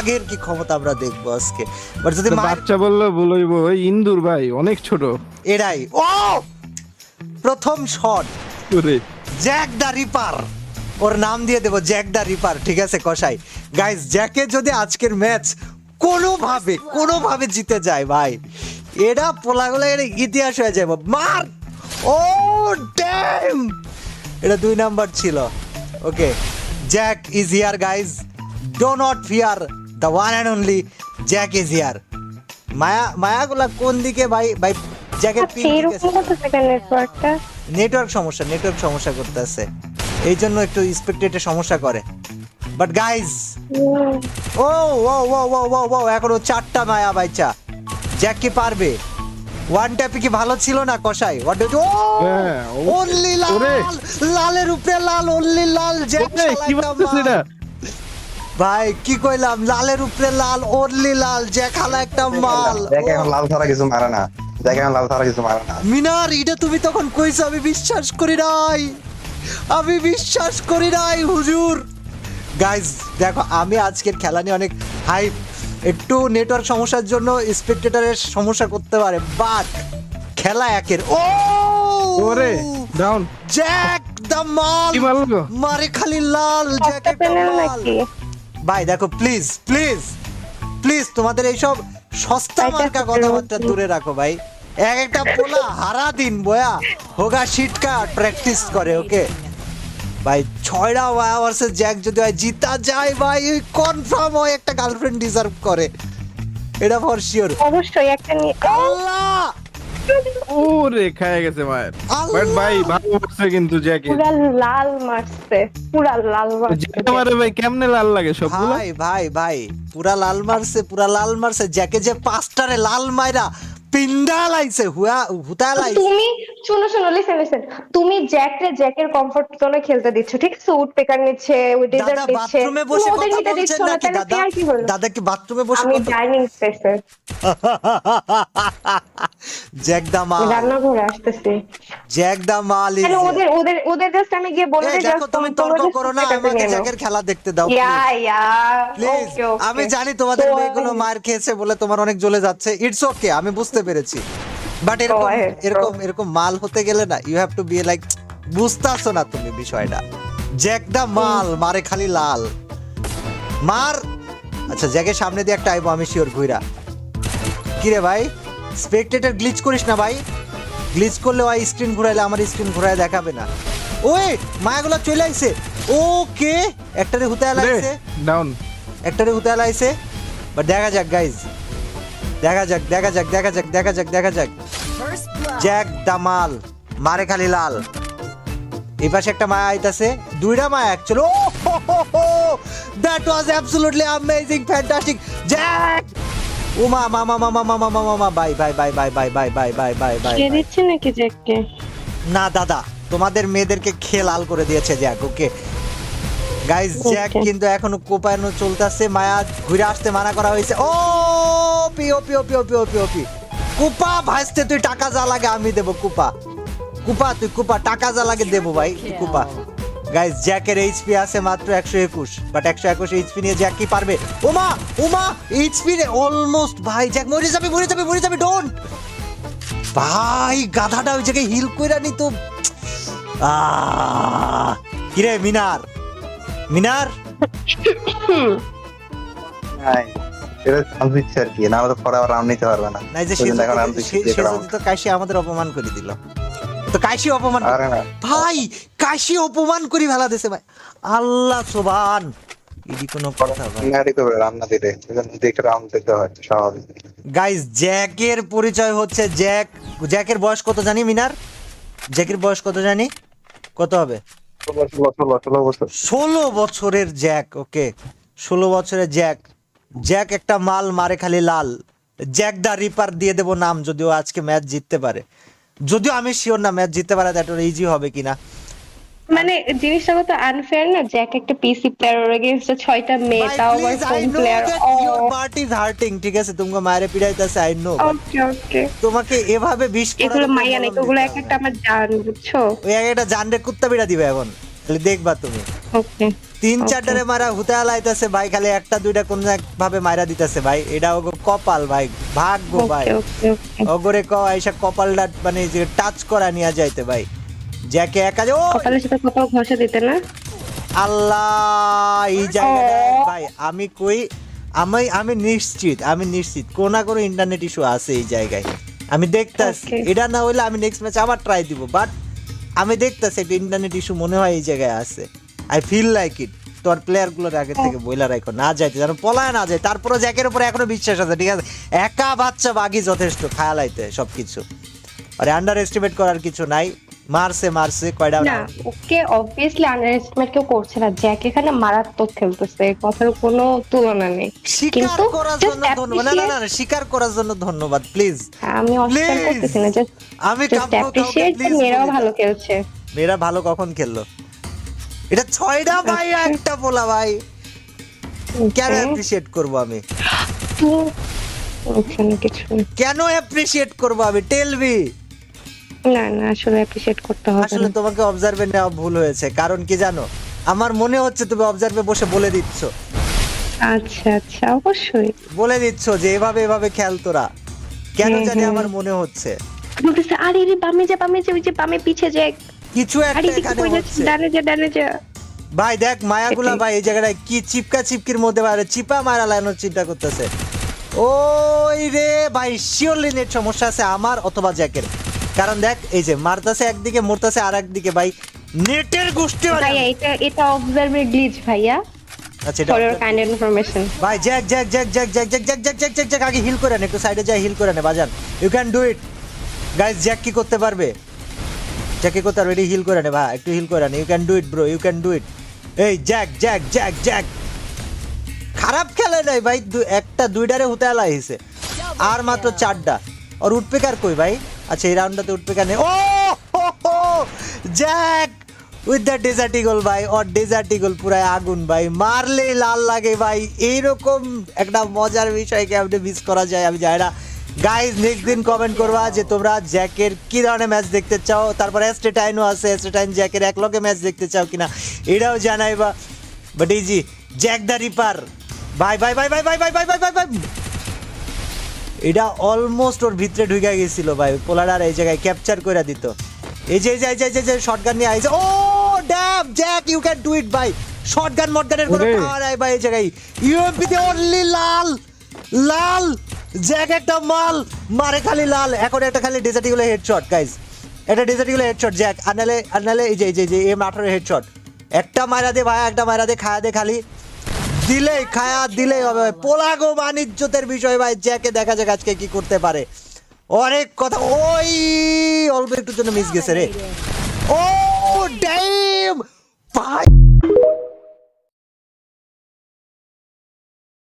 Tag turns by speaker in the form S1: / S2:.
S1: আগের কি ক্ষমতা আমরা দেখবো আজকে। বাট যদি
S2: বাচ্চা বললো বলইবো ওই ইন্দুর ভাই অনেক ছোট
S1: এরাই ও প্রথম শট
S2: ওরে
S1: জ্যাক দা রিপার, ওর নাম দিয়ে দেবো জ্যাক দা রিপার, ঠিক আছে কসাই। গাইস জ্যাকে যদি আজকের ম্যাচ কোনোভাবে জিতে যায় ভাই, এটা পোলাগুলো এর ইতিহাস হয়ে যাবে। মার ও ড্যাম, এটা 2 নাম্বার ছিল। Okay Jack is here guys, do not fear, the one and only Jack is here. মায়াগুলা কোন দিকে ভাই? ভাই জ্যাকের পিন নেটওয়ার্ক সমস্যা করতেছে, এই জন্য একটু স্পেকটেটে সমস্যা করে। বাট গাইজ ও ও ও ও ও ও এখনো 4টা মায়া বাইচা, জ্যাক কি পারবে? ওয়ান ট্যাপে কি ভালো ছিল না কসাই? হোয়াট ডু অনলি লাল, লালের উপরে লাল, অনলি লাল জ্যাক
S2: কি বলছিস এটা
S1: ভাই? কি কইলাম? লালের উপরে লাল, অনলি লাল জ্যাক হালা একটা মাল।
S3: দেখে এখন লাল ছাড়া কিছু মারে না, দেখে এখন লাল ছাড়া কিছু মারে না।
S1: মিনার এটা তুমি তখন কইছো, আমি বিশ্বাস করি নাই হুজুর। গাইজ দেখো আমি আজকের খেলা নিয়ে অনেক হাইপ, একটু নেটওয়ার্ক সমস্যার জন্য স্পেকটেটরের সমস্যা করতে পারে, বাট খেলা একের। ও
S2: ওরে ডাউন
S1: জ্যাক দা মাল,
S2: কি মারলো?
S1: মারে খালি লাল জ্যাক একটা মাল। ভাই দেখো প্লিজ প্লিজ প্লিজ তোমাদের এইসব সস্তা মার্কা কথাবার্তা দূরে রাখো ভাই। এক একটা পোলা হারা দিন বয়া হোগা শিটকা প্র্যাকটিস করে। ওকে ভাই 6টা ভার্সেস জ্যাক যদি হয় জিতা যায় ভাই, কনফার্ম হয় একটা গার্লফ্রেন্ড ডিজার্ভ করে, এটা ফর শিওর।
S4: অবশ্যই একটা
S1: আল্লাহ
S2: ওরে খায় গেছে মায়ের। বাট ভাই ভালো করছে কিন্তু জ্যাকে,
S4: পুরা লাল মারছে, পুরা লাল মারছে।
S2: জ্যাকে মারে ভাই কেমনে লাল লাগে সবগুলো।
S1: ভাই ভাই ভাই পুরা লাল মারছে জ্যাকে, যে 5টারে লাল মাইরা পিন্ডা লাইছে হুতা লাইছে।
S4: তুমি শুনো লিসেন, তুমি জ্যাকের কমফর্ট জোনে খেলতে দিচ্ছ, ঠিক আছে? উড পেকার নিচ্ছে, উড ডেজার্ট
S1: দাদা
S4: নিচ্ছে,
S1: বাথরুমে বসে
S4: ওদের
S1: কথা
S4: নিতে
S1: বলছেন
S4: দিচ্ছ না,
S1: নাকি?
S4: তাহলে
S1: দাদা
S4: আর কি হলো?
S1: দাদা কি বাথরুমে বসে
S4: আমি
S1: কথা?
S4: ডাইনিং স্পেসে
S1: জ্যাক দা মাল,
S4: রান্নাঘরে আসতেছি।
S1: জ্যাক দা মাল ইজ।
S4: আরে ওদের জাস্ট আমি গিয়ে বলে দিই,
S1: দেখো তুমি তর্ক করো না, আমাকে জ্যাকের খেলা দেখতে দাও প্লিজ। আমি জানি তোমাদের মেয়েগুলো মার খেয়েছে বলে তোমার অনেক জ্বলে যাচ্ছে, ইটস ওকে, আমি বুঝতে পেরেছি। বাট এরকম মাল হতে গেলে না, you have to be like, বুঝতাছো না তুমি বিষয়টা। জ্যাক দা মাল মারে খালি লাল মার। আচ্ছা জ্যাকের সামনে দিয়ে একটা আইবো আমি শিওর ঘুইরা। কি রে ভাই স্পেকটেটর গ্লিচ করিস না ভাই, গ্লিচ করলে ওই স্ক্রিন ঘুরাইলে আমার স্ক্রিন ঘুরায় দেখাবে না। ওই মায়াগুলো চলে আইছে। ওকে একটারে হুতায় লাইছে,
S2: ডাউন
S1: একটারে হুতায় লাইছে। বাট দেখা যাক গাইজ, দেখা যাক জ্যাক দামাল মারে খালি লাল। এই পাশে একটা মায়া আইতাছে, 2টা মায়া actually. Oh that was absolutely amazing, fantastic Jack. ও মা মা মা মা মা মা মা মা মা বাই
S4: কে দিচ্ছে নাকি জ্যাককে?
S1: না দাদা তোমাদের মেয়েদেরকে খেয়ে লাল করে দিয়েছে জ্যাক। ওকে গাইস জ্যাক কিন্তু এখনো কোপানো চলতেছে, মায়া ঘুরে আসতে মানা করা হয়েছে। O P O P O P O P O P O P কুপা ভাসতে, তুই টাকা যা লাগে আমি দেবো। কুপা তুই কুপা টাকা যা লাগে দেবো ভাই কুপা। গাইস জ্যাকের এইচপি আছে মাত্র 121, বাট 121 এইচপি নিয়ে জ্যাক কি পারবে? ওমা এইচপি রে অলমোস্ট ভাই, জ্যাক মরে যাবে ডোন্ট ভাই। গাধাটা ওই জায়গায় হিল কইরা নিত। কিরে মিনার
S3: এটা চান্স দিচ্ছে আর কি, না হলে পরে আবার রাউন্ড নিতে পারবে না।
S1: নাই যে সে তো কাশি আমাদের অপমান করে দিল, তো কাশি অপমান ভাই, কাশি অপমান করি ফেলা দিছে ভাই। আল্লাহ সুবহান, এডি কোনো কথা ভাই?
S3: নারী তো রান্না দিতে দেখে রাউন্ড দিতে হয় স্বাভাবিক।
S1: গাইস জ্যাকের পরিচয় হচ্ছে জ্যাকের বয়স কত জানি মিনার? জ্যাকের বয়স কত জানি? কত হবে? 16 বছরের জ্যাক। ওকে 16 বছরের জ্যাক একটা মাল মারে খালি লাল। জ্যাক দা রিপার দিয়ে দেবো নাম, যদিও আজকে ম্যাচ জিততে পারে, যদিও আমি শিওর না ম্যাচ জিততে পারে দ্যাট ইজি হবে কিনা।
S4: মানে জিনিসটা কত আনফেয়ার না, জ্যাক একটা পিসি প্লেয়ার ওর এগেইনস্ট 6টা মেয়ে, তাও আবার phone player.
S1: Your party is hurting, ঠিক আছে তোমাকে মায়েরে পিড়াইতাছে, আই নো।
S4: ওকে
S1: তোমাকে এভাবে বিষ
S4: এগুলো মাইয়া নাই, ওগুলো একটা আমার জান, বুঝছো?
S1: ওই একটা জানরে কুত্তা পিড়া দিবে এখন। খালি দেখবা তুমি
S4: ওকে
S1: 3-4টারে মারা হুতা লাইতাছে ভাই, খালি একটা দুইটা কোন এক ভাবে মাইরা দিতেছে ভাই। এটা ওগো কপাল ভাই, ভাগ্য ভাই।
S4: ওকে ওকে
S1: ওগরে আইসা কপালটা মানে যে টাচ করা নিয়ে যাইতে ভাই, জ্যাকে একা যে ও
S4: কপালের সাথে কপাল ঘষে দিতে না।
S1: আল্লাহ এই জায়গাটায় ভাই আমি কই, আমি নিশ্চিত কোন না কোনো ইন্টারনেট ইস্যু আছে এই জায়গায়। আমি দেখতাছি
S4: Okay.
S1: এটা না হইলে আমি নেক্সট ম্যাচ আবার ট্রাই দিব, বাট আমি দেখতাছি একটা ইন্টারনেট ইস্যু মনে হয় এই জায়গায় আছে। I feel like it. তোর প্লেয়ার গুলোর আগে থেকে বইলা রাখো না যাইতে, যেন পলায় না যায়। তারপরে জ্যাকের উপরে এখনো বিশ্বাস আছে, ঠিক আছে? একা বাচ্চা বাগি যথেষ্ট খায়ালাইতে সবকিছু, আরে আন্ডার এস্টিমেট করার কিছু নাই। মারছে কয়টা
S4: না ওকে অবভিয়াসলি আন্ডার এস্টিমেট কেউ করছে না, জ্যাক এখানে মারাত্মক খেলতেছে, কথার কোনো তুলনা নেই।
S1: স্বীকার করার জন্য ধন্যবাদ। না স্বীকার করার জন্য ধন্যবাদ প্লিজ।
S4: আমি অস্বীকার করতেছি না, জাস্ট
S1: আমি
S4: অ্যাপ্রিশিয়েট যে মেয়েরাও ভালো খেলছে।
S1: মেয়েরা ভালো কখন খেললো? এটা 6টা ভাই একটা বলা ভাই, কেন অ্যাপ্রিশিয়েট করব আমি? কেন অ্যাপ্রিশিয়েট করব আমি? Tell me.
S4: না আসলে অ্যাপ্রিশিয়েট করতে হবে।
S1: আসলে তোমাকে অবজার্ভে নেওয়া ভুল হয়েছে, কারণ কি জানো, আমার মনে হচ্ছে তুমি অবজার্ভে বসে বলে দিচ্ছ।
S4: আচ্ছা অবশ্যই
S1: বলে দিচ্ছ যে এভাবে খেল তোরা, কেন জানি আমার মনে হচ্ছে।
S4: বলতেছে আরে রে বামে যা ওই যে বামে পিছে যে
S1: কিছু একটা এখানে হচ্ছে।
S4: ডানে যা
S1: ভাই দেখ মায়াগুলা ভাই এই জায়গাটায় কি চিপকির মধ্যে বাইরে চিপা মারা লাইনোর চিন্তা করতেছে। ওই রে ভাই শিওরলি নেট সমস্যা আছে আমার অথবা জ্যাকের, কারণ দেখ এই যে মারতাছে একদিকে মরতাছে আর একদিকে, ভাই নেটের গোষ্ঠী
S4: ভাই। এটা অবজারভার গ্লিচ ভাইয়া।
S1: আচ্ছা এটা
S4: ফর ইওর কাইন্ড ইনফরমেশন।
S1: ভাই জ্যাক আগে হিল করে নে, একটু সাইডে যা হিল করে নে বাজান। You can do it guys. Jack কি করতে পারবে? জ্যাক এটি হিল করে নে ভাই, একটু হিল করে নে। You can do it bro, you can do it. এই জ্যাক খারাপ খেলে নাই ভাই, একটা দুইটারে হুতে লাইছে আর মাত্র 4টা। আর উডপেকার কই ভাই? আচ্ছা এই রাউন্ডটাতে উডপেকার নেই। ও Jack with the Desert Eagle ভাই, ওর ডেজার্ট ইগল পুরাই আগুন ভাই, মারলেই লাল লাগে ভাই। এইরকম একটা মজার বিষয়কে আপনি মিস করা যায় আমি জানি না। গাইজ নেক্সট দিন কমেন্ট করবা যে তোমরা জ্যাকের কি ধরনের ম্যাচ দেখতে চাও, তারপর এস্টেটাইনও আছে, এস্টেটাইন জ্যাকের একলগে ম্যাচ দেখতে চাও কিনা এটাও জানাইবা। বাট এই জি জ্যাক দ্য রিপার ভাই, এটা অলমোস্ট ওর ভিতরে ঢুকে গেছিল ভাই। পোলার এই জায়গায় ক্যাপচার করে দিত। এই যে শটগান নিয়ে আইছে। Oh damn Jack, you can do it ভাই। শটগান মটগানের কোনো পাওয়ার নাই ভাই এই জায়গায়। ইউএমপি তে অনলি লাল জ্যাক একটা মাল মারে, খালি লাল। এখন একটা খালি ডেজার্ট ইগল হেডশট গাইস, এটা ডেজার্ট ইগল হেডশট জ্যাক। আনালে এই যে M18 হেডশট একটা মারা দে ভাই, একটা মারা দে, খায়া দে, খালি দিলেই হবে। পোলাগো বাণিজ্যতের বিষয় ভাই, জ্যাকে দেখা যাক আজকে কি করতে পারে। অনেক কথা, ওই অল্প একটুর জন্য মিস গেছে রে। ও ড্যাম ভাই।